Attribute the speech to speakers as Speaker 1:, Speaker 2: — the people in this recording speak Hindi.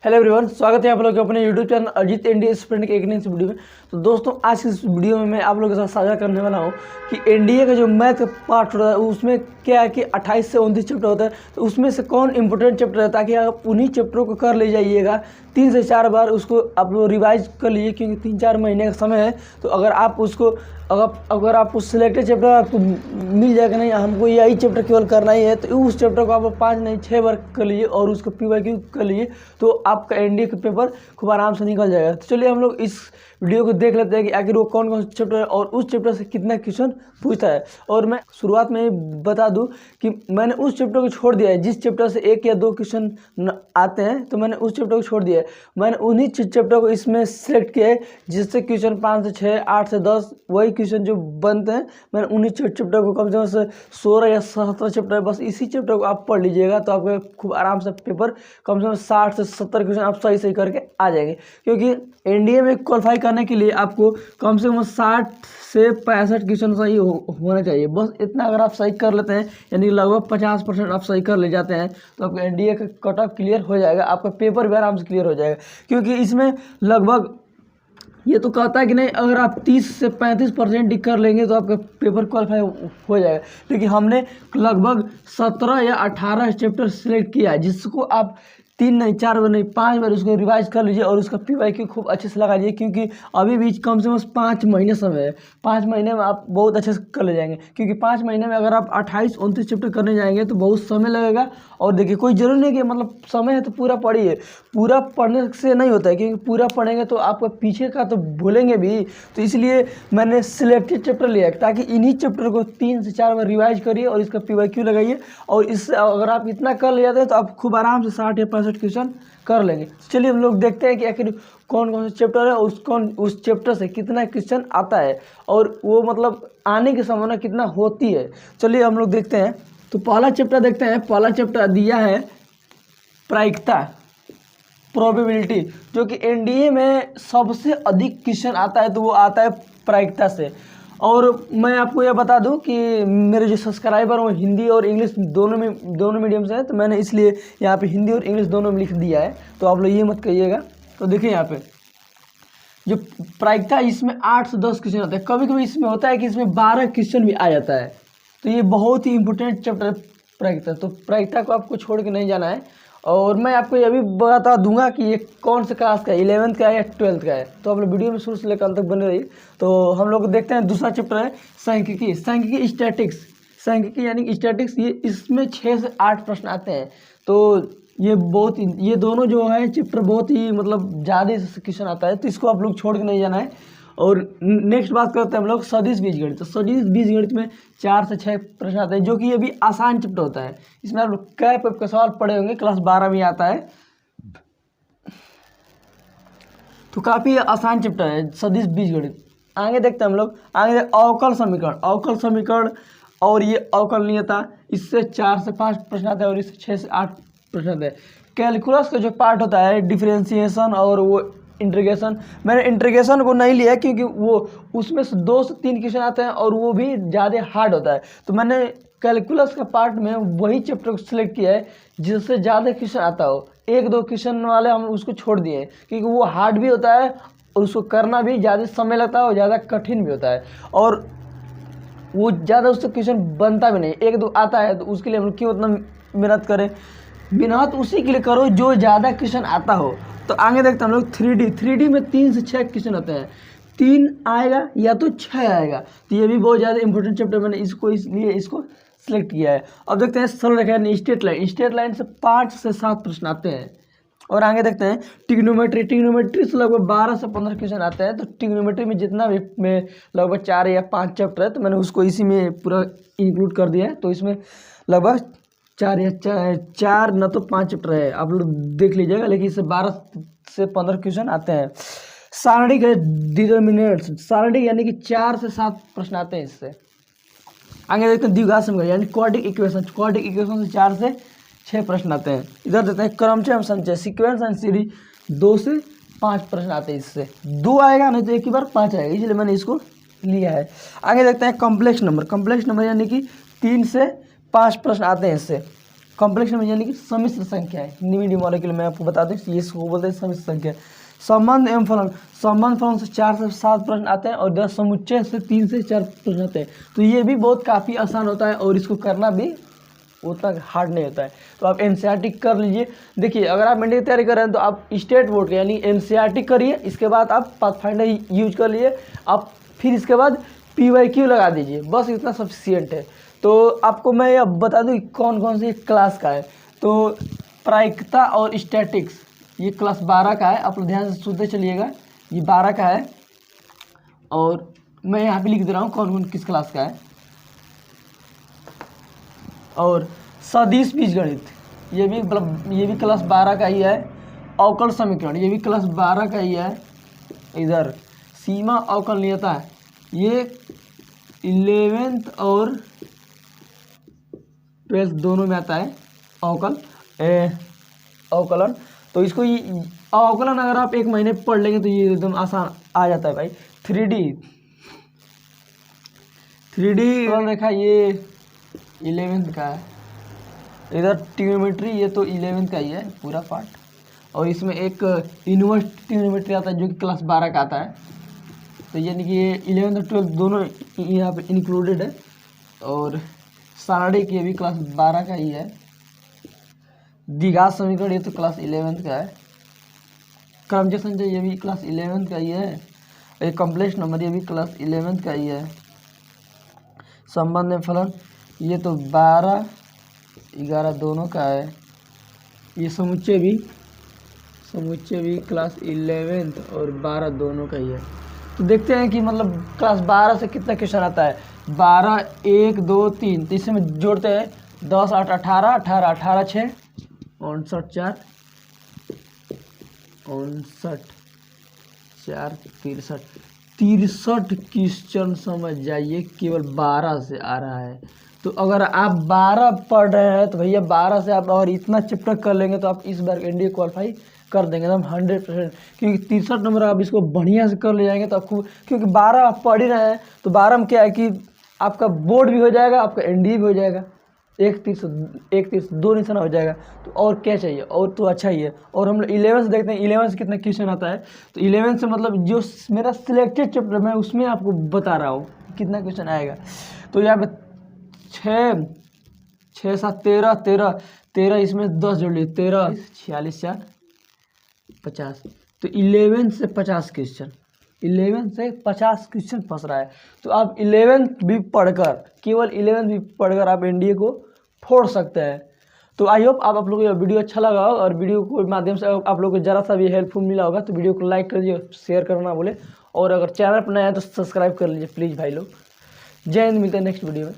Speaker 1: हेलो एवरीवन, स्वागत है आप लोग के अपने YouTube channel Ajit NDA student के एक नई वीडियो में। तो दोस्तों, आज की इस वीडियो में मैं आप लोगों के साथ साझा करने वाला हूं कि एनडीए का जो मैथ का पार्ट होता है उसमें क्या है कि 28 से 29 चैप्टर होता है। तो उसमें से कौन इंपॉर्टेंट चैप्टर है, ताकि आप उन्हीं चैप्टरों को कर ले जाइएगा। 3 से 4 बार उसको आप लोग रिवाइज कर लीजिए, क्योंकि 3-4 महीने का समय है। तो अगर आप उसको अगर आप उस सिलेक्टेड चैप्टर आपको मिल जाएगा, नहीं हमको यही चैप्टर केवल करना ही है, तो उस चैप्टर को आप 5 नहीं 6 बार कर लीजिए और उसको PYQ कर लीजिए, तो आपका एनडीए का पेपर खूब आराम से निकल जाएगा। तो चलिए हम लोग इस वीडियो को देख लेते हैं कि आखिर वो कौन कौन सा चैप्टर है और उस चैप्टर से कितना क्वेश्चन पूछता है। और मैं शुरुआत में ही बता दूं कि मैंने उस चैप्टर को छोड़ दिया है जिस चैप्टर से 1 या 2 क्वेश्चन आते हैं, तो मैंने उस चैप्टर को छोड़ दिया है। मैंने उन्हीं चैप्टर को इसमें सेलेक्ट किया है जिससे क्वेश्चन 5 से 6, 8 से 10 वही क्वेश्चन जो बनते हैं। मैंने उन्हीं चैप्टर को कम से कम से 16 या 17 चैप्टर है, बस इसी चैप्टर को आप पढ़ लीजिएगा तो आपका खूब आराम से पेपर कम से कम 60 से 70 क्वेश्चन आप सही सही करके आ जाएंगे। क्योंकि एनडीए में क्वालिफाई करने के लिए आपको कम से कम 60 से 65 क्वेश्चन सही होना चाहिए। बस इतना अगर आप सही कर लेते हैं, यानी लगभग 50% आप सही कर ले जाते हैं, तो आपका एनडीए का कट ऑफ क्लियर हो जाएगा, आपका पेपर भी आराम से क्लियर हो जाएगा। क्योंकि इसमें लगभग ये तो कहता है कि नहीं, अगर आप 30 से 35% ही कर लेंगे तो आपका पेपर क्वालिफाई हो जाएगा। लेकिन हमने लगभग 17 या 18 चैप्टर सेलेक्ट किया है, जिसको आप 3 नहीं 4 बार नहीं 5 बार उसको रिवाइज कर लीजिए और उसका PYQ खूब अच्छे से लगा लीजिए। क्योंकि अभी भी कम से कम 5 महीने समय है। 5 महीने में आप बहुत अच्छे से कर ले जाएंगे। क्योंकि 5 महीने में अगर आप 28-29 चैप्टर करने जाएंगे तो बहुत समय लगेगा। और देखिए, कोई जरूरी नहीं कि मतलब समय है तो पूरा पढ़िए, पूरा पढ़ने से नहीं होता है, क्योंकि पूरा पढ़ेंगे तो आपका पीछे का तो भूलेंगे भी। तो इसलिए मैंने सिलेक्टेड चैप्टर लिया ताकि इन्हीं चैप्टर को 3 से 4 बार रिवाइज करिए और इसका PYQ लगाइए। और इससे अगर आप इतना कर ले जाते हैं तो आप खूब आराम से 60 या 65 क्वेश्चन कर लेंगे। चलिए हम लोग देखते हैं कि आखिर कौन कौन से चैप्टर है और उस चैप्टर से कितना क्वेश्चन आता है और वो मतलब आने की संभावना कितना होती है। चलिए हम लोग देखते हैं। तो पहला चैप्टर देखते हैं। पहला चैप्टर दिया है प्रायिकता, प्रोबेबिलिटी, जो कि एनडीए में सबसे अधिक क्वेश्चन आता है, तो वो आता है प्रायिकता से। और मैं आपको यह बता दूं कि मेरे जो सब्सक्राइबर हैं वो हिंदी और इंग्लिश दोनों मीडियम से हैं, तो मैंने इसलिए यहाँ पे हिंदी और इंग्लिश दोनों में लिख दिया है। तो आप लोग ये मत कहिएगा। तो देखिए यहाँ पे जो प्रायिकता, इसमें 8 से 10 क्वेश्चन आते हैं। कभी कभी इसमें होता है कि इसमें 12 क्वेश्चन भी आ जाता है। तो ये बहुत ही इंपॉर्टेंट चैप्टर है प्रायिकता। तो प्रायिकता को आपको छोड़ के नहीं जाना है। और मैं आपको ये भी बता दूंगा कि ये कौन से क्लास का है, 11th का है या 12th का है। तो आप लोग वीडियो में शुरू से लेकर अंत तक बने रहिए। तो हम लोग देखते हैं दूसरा चैप्टर है सांख्यिकी। सांख्यिकी स्टैटिक्स, सांख्यिकी यानी स्टैटिक्स, ये इसमें 6 से 8 प्रश्न आते हैं। तो ये दोनों जो है चैप्टर बहुत ही मतलब ज़्यादा क्वेश्चन आता है, तो इसको आप लोग छोड़ के नहीं जाना है। और नेक्स्ट बात करते हैं हम लोग सदिश बीजगणित। तो सदिश बीजगणित में 4 से 6 प्रश्न आते हैं, जो कि ये भी आसान चैप्टर होता है। इसमें आप लोग कई टाइप के सवाल पढ़े होंगे, क्लास 12 में आता है। तो काफ़ी आसान चैप्टर है सदिश बीजगणित। आगे देखते हैं हम लोग। आगे अवकल समीकरण, अवकल समीकरण और ये अवकलनीयता, इससे 4 से 5 प्रश्न आते हैं और इससे 6 से 8 प्रश्न आते हैं। कैलकुलस का जो पार्ट होता है डिफरेंशिएशन और वो इंटीग्रेशन, मैंने इंटीग्रेशन को नहीं लिया क्योंकि वो उसमें से 2 से 3 क्वेश्चन आते हैं और वो भी ज़्यादा हार्ड होता है। तो मैंने कैलकुलस का पार्ट में वही चैप्टर को सिलेक्ट किया है जिससे ज़्यादा क्वेश्चन आता हो। 1-2 क्वेश्चन वाले हम उसको छोड़ दिए हैं, क्योंकि वो हार्ड भी होता है और उसको करना भी ज़्यादा समय लगता है और ज़्यादा कठिन भी होता है। और वो ज़्यादा उससे क्वेश्चन बनता भी नहीं, 1-2 आता है, तो उसके लिए हम लोग क्यों उतना मेहनत करें। मेहनत उसी के लिए करो जो ज़्यादा क्वेश्चन आता हो। तो आगे देखते हैं हम लोग 3D में 3 से 6 क्वेश्चन आते हैं। 3 आएगा या तो 6 आएगा। तो ये भी बहुत ज़्यादा इंपॉर्टेंट चैप्टर, मैंने इसलिए इसको सिलेक्ट किया है। अब देखते हैं सरल रेखा यानी स्ट्रेट लाइन। स्ट्रेट लाइन से 5 से 7 प्रश्न आते हैं। और आगे देखते हैं ट्रिग्नोमेट्री से लगभग 12 से 15 क्वेश्चन आते हैं। तो ट्रिग्नोमेट्री में जितना भी में लगभग 4 या 5 चैप्टर है, तो मैंने उसको इसी में पूरा इंक्लूड कर दिया है। तो इसमें लगभग 4 न तो 5 चैप्टर है, आप लोग देख लीजिएगा। लेकिन इससे 12 से 15 क्वेश्चन आते हैं। सारणिक है डिटर्मिनेंट्स, सारणिक यानी कि 4 से 7 प्रश्न आते हैं इससे। आगे देखते हैं द्विघात समीकरण यानी क्वाड्रिक इक्वेशन। क्वाड्रिक इक्वेशन से 4 से 6 प्रश्न आते हैं। इधर देते हैं क्रमचय एवं संचय, सीक्वेंस एंड सीरीज, 2 से 5 प्रश्न आते हैं इससे। 2 आएगा नहीं तो एक ही बार 5 आएगा, इसलिए मैंने इसको लिया है। आगे देखते हैं कॉम्प्लेक्स नंबर। कॉम्प्लेक्स नंबर यानी कि 3 से 5 प्रश्न आते हैं इससे। कॉम्प्लेक्स नंबर यानी कि सम्मिश्र संख्या है। मीडियम मॉलिक्यूल मैं आपको बता दूं, ये इसको बोलते हैं सम्मिश्र संख्या। संबंध एवं फलन, संबंध फलन से 4 से 7 प्रश्न आते हैं और 10 समुच्चय से 3 से 4 प्रश्न आते हैं। तो ये भी बहुत काफ़ी आसान होता है और इसको करना भी उतना हार्ड नहीं होता है। तो आप एनसीईआरटी कर लीजिए। देखिए अगर आप एनडीए की तैयारी कर रहे हैं तो आप स्टेट बोर्ड के यानी एनसीईआरटी करिए, इसके बाद आप पाथफाइंडर यूज कर लीजिए, आप फिर इसके बाद पीवाईक्यू लगा दीजिए, बस इतना सफिशियंट है। तो आपको मैं ये बता दूं कि कौन कौन सी क्लास का है। तो प्रायिकता और स्टैटिक्स ये क्लास 12 का है, आप लोग ध्यान से सुनते चलिएगा, ये 12 का है। और मैं यहाँ पे लिख दे रहा हूँ कौन कौन किस क्लास का है। और सदिश बीजगणित ये भी क्लास 12 का ही है। अवकल समीकरण ये भी क्लास 12 का ही है। इधर सीमा अवकलनीयता ये 11th और 12th दोनों में आता है अवकलन। तो इसको ये अवकलन अगर आप 1 महीने पढ़ लेंगे तो ये एकदम आसान आ जाता है भाई। 3D रेखा ये 11th का है। इधर ट्रिग्नोमेट्री ये तो 11th का ही है पूरा पार्ट। और इसमें एक इन्वर्स ट्रिग्नोमेट्री आता है जो कि क्लास 12 का आता है। तो यानी कि ये 11th और 12th दोनों यहाँ पे इंक्लूडेड है। और सारणिक ये भी क्लास 12 का ही है। द्विघात समीकरण ये तो क्लास 11th का है। क्रमजय संचय ये भी क्लास 11th का ही है। एक कॉम्प्लेक्स नंबर ये भी क्लास 11th का ही है। संबंध एवं फलन ये तो 12 11 दोनों का है। ये समुच्चय भी क्लास 11th और 12 दोनों का ही है। तो देखते हैं कि मतलब क्लास 12 से कितना क्वेश्चन आता है। 12 1 2 3 तो इसमें जोड़ते हैं 10 8 18 18 18 6 59 4 59 4 63 क्वेश्चन समझ जाइए, केवल 12 से आ रहा है। तो अगर आप 12 पढ़ रहे हैं तो भैया 12 से आप और इतना चैप्टर कर लेंगे तो आप इस बार एनडीए क्वालिफाई कर देंगे एकदम 100%। क्योंकि 63 नंबर आप इसको बढ़िया से कर ले जाएंगे तो आपको, क्योंकि 12 आप पढ़ ही रहे हैं तो 12 में क्या है कि आपका बोर्ड भी हो जाएगा, आपका एनडीए भी हो जाएगा, एक तीर से 2 निशाना हो जाएगा। तो और क्या चाहिए, और तो अच्छा ही है। और हम लोग 11 से देखते हैं 11 से कितना क्वेश्चन आता है। तो 11 से मतलब जो मेरा सिलेक्टेड चैप्टर मैं उसमें आपको बता रहा हूँ कितना क्वेश्चन आएगा। तो यहाँ पे 6 7 13 इसमें 10 जोड़ लीजिए, 13 46 4 50। तो 11 से 50 क्वेश्चन, 11 से 50 क्वेश्चन फंस रहा है। तो आप 11th भी पढ़कर, केवल 11th भी पढ़कर आप एनडीए को फोड़ सकते हैं। तो आई होप आप लोगों को यह वीडियो अच्छा लगा हो और वीडियो के माध्यम से आप लोगों को ज़रा सा भी हेल्पफुल मिला होगा तो वीडियो को लाइक कर दीजिए, शेयर करना बोले। और अगर चैनल पर नया है तो सब्सक्राइब कर लीजिए प्लीज़ भाई लोग। जय हिंद, मिलते हैं नेक्स्ट वीडियो में।